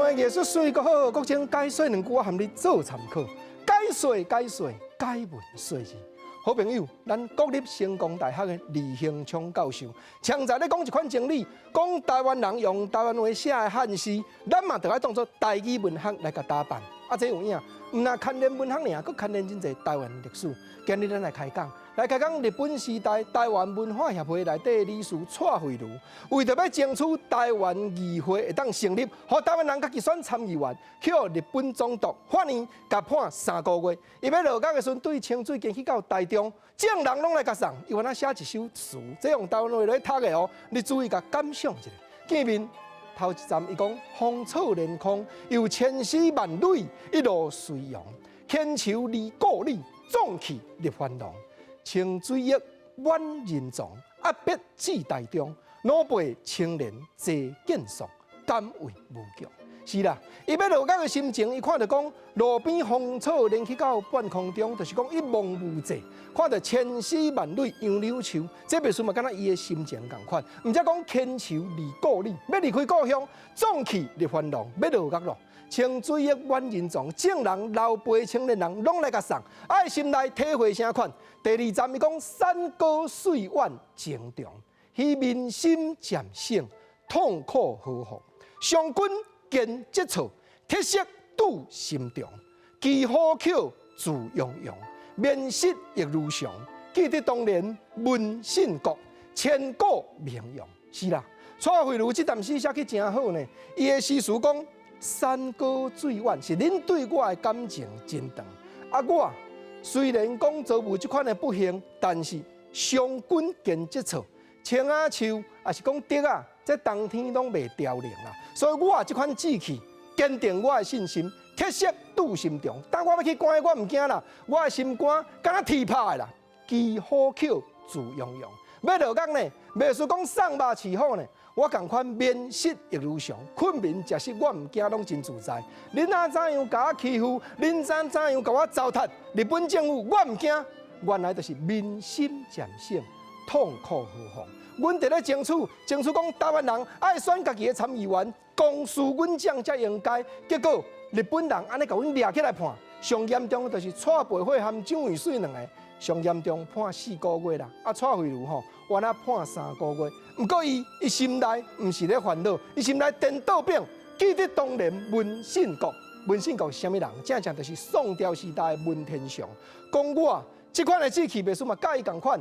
的艺术水阁好，国情解说两句，我含你做参考。解说解文说字。好朋友，咱国立成功大学的李兴昌教授，常在咧讲一款真理，讲台湾人用台湾话写的汉诗，咱嘛着爱当作台语文学来甲打扮。这有影，唔那牵连文学尔，佮牵连真侪台湾历史。今日咱来开讲，日本时代台湾文化协会内底理事蔡慧茹，为着要争取台湾议会会当成立，互台湾人家己选参议员，去予日本总督法院甲判3个月。伊要落脚的时阵，对清水经去到台中，众人拢来甲送，伊原来写一首词，这用台湾话来读的哦，你注意甲感赏一下。见面。头一站，伊讲芳草连空，又千丝万缕，一路随阳。牵愁离故里，壮气立繁荣。清水液万人丛，压迫至台中。老辈青年坐见爽，敢为无强。是啦，伊要落脚的心情，伊看到讲路边芳草连去到半空中，就是讲一望无际，看到千丝万缕杨柳树，这本书嘛，敢若伊的心情同款。唔则讲牵愁离故里，要离开故乡，壮气立繁荣，要落脚咯。清水液万人丛，众人老辈青年人拢来甲送，爱心内体会啥款？第二站伊讲山高水远情重，彼民心渐省，痛苦何妨？上君。见节操，铁石拄心中，其好口自洋洋，面色亦如常。记得当年文信国，千古名扬。是啦，蔡慧茹这段诗写去真好呢。伊的诗词讲：山高水远，是恁对我的感情真长。我虽然讲遭遇这款的不幸，但是上君见节操，青啊树也是讲竹啊。这冬天拢袂凋零啦，所以我这款志气坚定我的信心，铁石拄心中。当我要去关，我唔惊啦，我的心肝敢铁拍的啦，其好口自洋洋。要落脚呢，袂是讲送肉饲好呢，我共款面色亦如常，困眠食食我唔惊，拢真自在。恁啊怎样甲我欺负，恁怎样甲我糟蹋，日本政府我唔惊，原来就是民心渐省，痛苦何妨？阮伫咧争取讲台湾人爱选家己的参议员，公事阮将才应该。结果日本人安尼甲阮抓起来判，上严重就是蔡培慧和蒋渭水两个，上严重判4个月啦。蔡慧茹吼，原来判3个月。不过伊心内毋是咧烦恼，伊心内颠倒病。记得当年文信国是啥物人？正就是宋朝时代的文天祥。讲我这款的志气，袂输嘛，甲伊共款。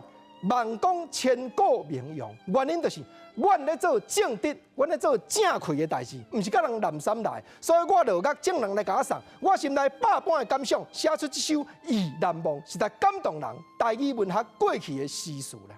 万讲千古名扬，原因就是阮咧做正直，阮咧做正气的代志，毋是甲人南山来，所以我落脚众人来甲我送，我心内百般的感想，写出这首《忆难忘》，实在感动人。台语文学过去的诗词啦。